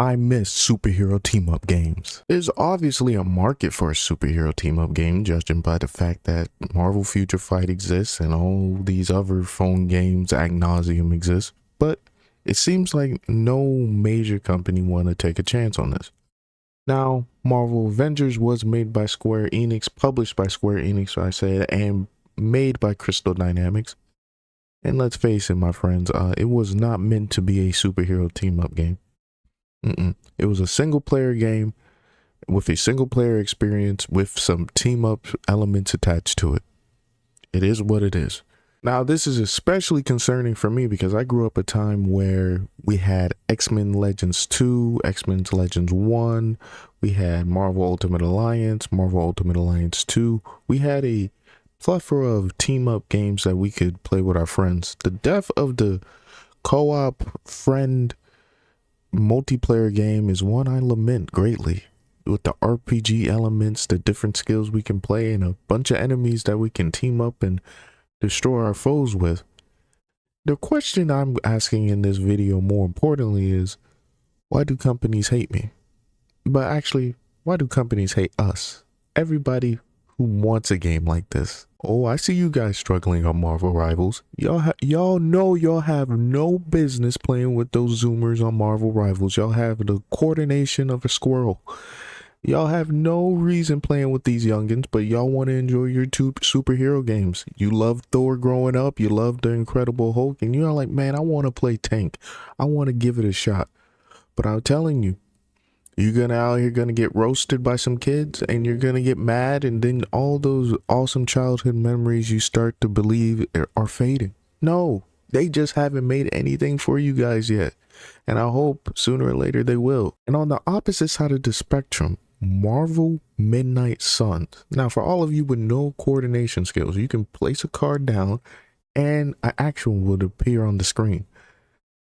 I miss superhero team-up games. There's obviously a market for a superhero team-up game, judging by the fact that Marvel Future Fight exists and all these other phone games ad nauseum exist, but it seems like no major company want to take a chance on this. Now, Marvel Avengers was made by Square Enix, published by Square Enix, I say, and made by Crystal Dynamics. And let's face it, my friends, it was not meant to be a superhero team-up game. It was a single player game with a single player experience with some team up elements attached to it. It is what it is. Now, this is especially concerning for me because I grew up a time where we had X-Men Legends 2, X-Men Legends 1, we had Marvel Ultimate Alliance, Marvel Ultimate Alliance 2. We had a plethora of team up games that we could play with our friends. The death of the co-op friend multiplayer game is one I lament greatly. With the RPG elements, the different skills we can play, and a bunch of enemies that we can team up and destroy our foes with. The question I'm asking in this video more importantly is, why do companies hate me? But actually, why do companies hate us? Everybody who wants a game like this. Oh, I see you guys struggling on Marvel Rivals. Y'all know y'all have no business playing with those Zoomers on Marvel Rivals. Y'all have the coordination of a squirrel. Y'all have no reason playing with these youngins, but y'all want to enjoy your two superhero games. You loved Thor growing up. You loved the Incredible Hulk. And you're like, man, I want to play Tank. I want to give it a shot. But I'm telling you, you're out here gonna get roasted by some kids and you're gonna get mad, and then all those awesome childhood memories you start to believe are fading. No, they just haven't made anything for you guys yet, and I hope sooner or later they will. And on the opposite side of the spectrum, Marvel Midnight Suns. Now, for all of you with no coordination skills, you can place a card down and an action would appear on the screen.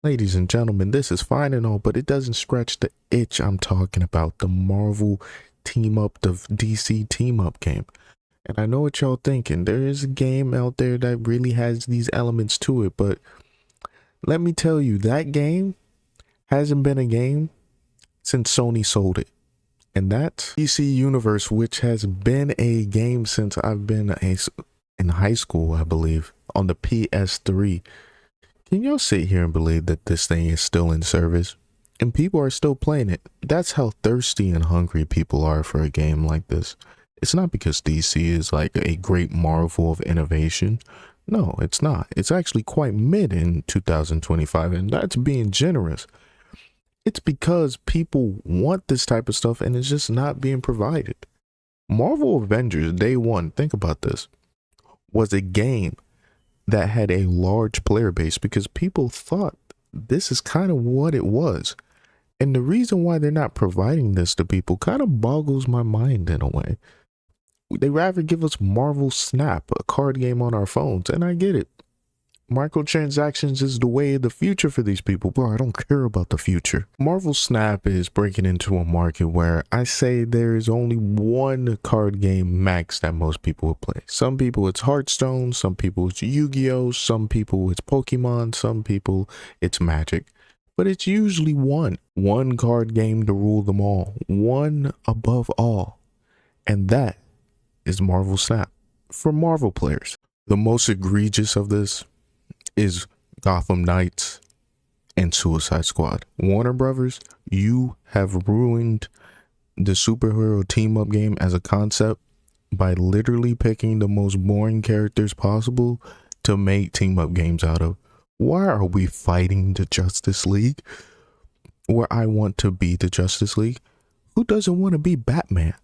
Ladies and gentlemen, this is fine and all, but it doesn't scratch the itch I'm talking about. The Marvel team up, the DC team up game. And I know what y'all thinking. There is a game out there that really has these elements to it, but let me tell you, that game hasn't been a game since Sony sold it. And that's DC Universe, which has been a game since I've been in high school, I believe, on the PS3. Can y'all sit here and believe that this thing is still in service and people are still playing it? That's how thirsty and hungry people are for a game like this. It's not because DC is like a great marvel of innovation. No, it's not. It's actually quite mid in 2025, and that's being generous. It's because people want this type of stuff and it's just not being provided. Marvel Avengers Day 1, think about this, was a game that had a large player base because people thought this is kind of what it was. And the reason why they're not providing this to people kind of boggles my mind in a way. They rather give us Marvel Snap, a card game on our phones, and I get it. Microtransactions is the way of the future for these people. Bro, I don't care about the future. Marvel Snap is breaking into a market where I say there is only one card game max that most people will play. Some people it's Hearthstone, some people it's Yu-Gi-Oh, some people it's Pokemon, some people it's Magic. But it's usually one card game to rule them all, one above all. And that is Marvel Snap for Marvel players. The most egregious of this is Gotham Knights and Suicide Squad. Warner Brothers, you have ruined the superhero team-up game as a concept by literally picking the most boring characters possible to make team-up games out of. Why are we fighting the Justice League where I want to be the Justice League? Who doesn't want to be Batman?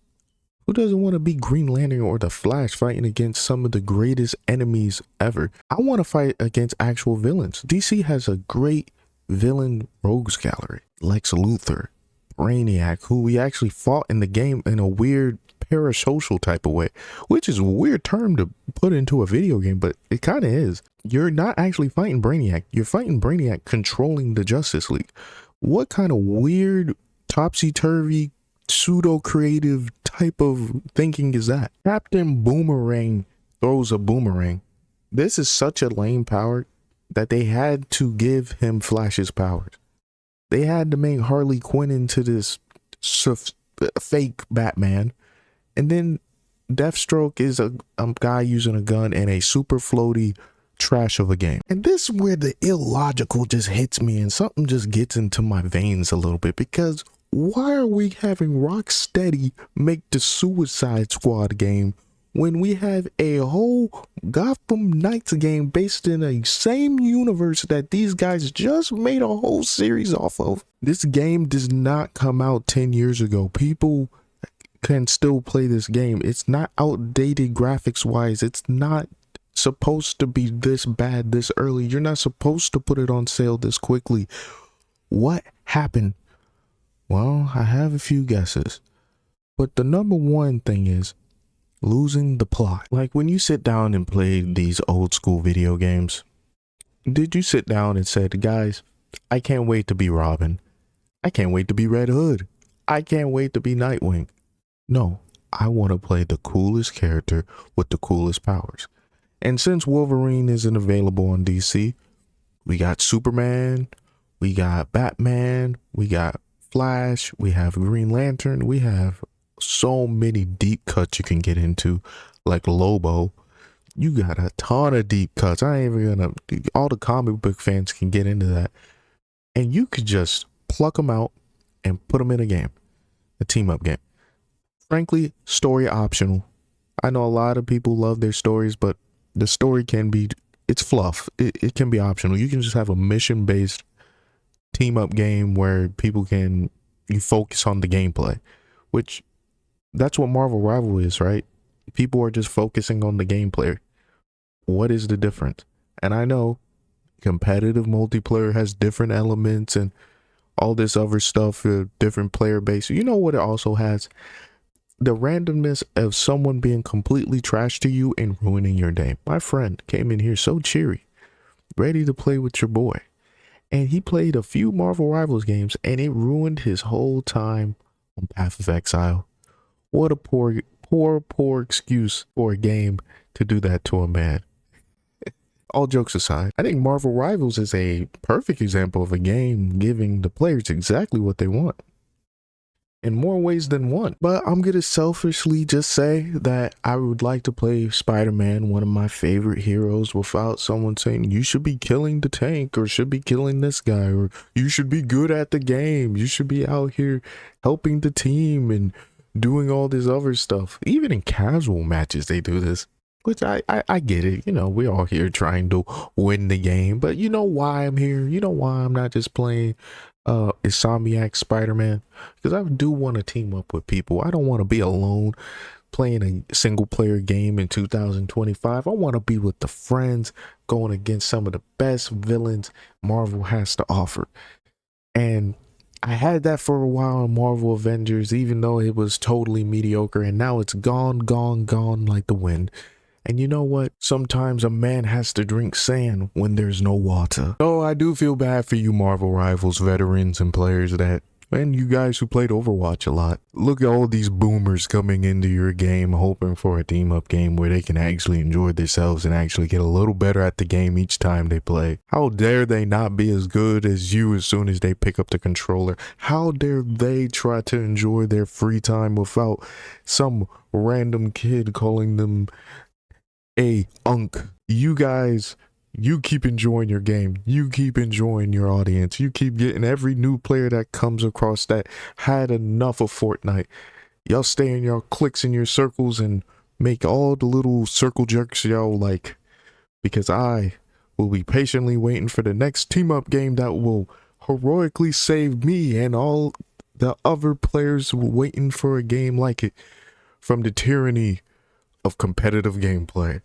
Who doesn't want to be Green Lantern or the Flash fighting against some of the greatest enemies ever? I want to fight against actual villains. DC has a great villain rogues gallery. Lex Luthor, Brainiac, who we actually fought in the game in a weird parasocial type of way, which is a weird term to put into a video game, but it kind of is. You're not actually fighting Brainiac. You're fighting Brainiac controlling the Justice League. What kind of weird, topsy-turvy, pseudo-creative type of thinking is that? Captain Boomerang throws a boomerang. This is such a lame power that they had to give him Flash's powers. They had to make Harley Quinn into this fake Batman, and then Deathstroke is a guy using a gun in a super floaty trash of a game. And this is where the illogical just hits me and something just gets into my veins a little bit, because why are we having Rocksteady make the Suicide Squad game when we have a whole Gotham Knights game based in a same universe that these guys just made a whole series off of? This game does not come out 10 years ago. People can still play this game. It's not outdated graphics wise. It's not supposed to be this bad this early. You're not supposed to put it on sale this quickly. What happened? Well, I have a few guesses, but the number one thing is losing the plot. Like, when you sit down and play these old school video games, did you sit down and said, guys, I can't wait to be Robin. I can't wait to be Red Hood. I can't wait to be Nightwing. No, I want to play the coolest character with the coolest powers. And since Wolverine isn't available on DC, we got Superman, we got Batman, we got Flash, we have Green Lantern, we have so many deep cuts you can get into, like Lobo. You got a ton of deep cuts. I ain't even gonna, all the comic book fans can get into that. And you could just pluck them out and put them in a game, a team up game. Frankly, story optional. I know a lot of people love their stories, but the story can be, it's fluff. It can be optional. You can just have a mission based team up game where you focus on the gameplay, which that's what Marvel Rival is, right? People are just focusing on the gameplay. What is the difference? And I know competitive multiplayer has different elements and all this other stuff, different player base. You know what it also has? The randomness of someone being completely trash to you and ruining your day. My friend came in here so cheery, ready to play with your boy. And he played a few Marvel Rivals games and it ruined his whole time on Path of Exile. What a poor excuse for a game to do that to a man. All jokes aside, I think Marvel Rivals is a perfect example of a game giving the players exactly what they want, in more ways than one. But I'm gonna selfishly just say that I would like to play Spider-Man, one of my favorite heroes, without someone saying you should be killing the tank or should be killing this guy or you should be good at the game, you should be out here helping the team and doing all this other stuff. Even in casual matches they do this, which I get it. You know, we're all here trying to win the game, but you know why I'm here? You know why I'm not just playing Insomniac Spider-Man? Because I do want to team up with people. I don't want to be alone playing a single player game in 2025. I want to be with the friends, going against some of the best villains Marvel has to offer. And I had that for a while in Marvel Avengers, even though it was totally mediocre, and now it's gone like the wind. And you know what? Sometimes a man has to drink sand when there's no water. So I do feel bad for you Marvel Rivals veterans and players and you guys who played Overwatch a lot. Look at all these boomers coming into your game hoping for a team up game where they can actually enjoy themselves and actually get a little better at the game each time they play. How dare they not be as good as you as soon as they pick up the controller? How dare they try to enjoy their free time without some random kid calling them a unk? You guys, you keep enjoying your game. You keep enjoying your audience. You keep getting every new player that comes across that had enough of Fortnite. Y'all stay in your cliques and your circles and make all the little circle jerks y'all like, because I will be patiently waiting for the next team up game that will heroically save me and all the other players waiting for a game like it from the tyranny of competitive gameplay.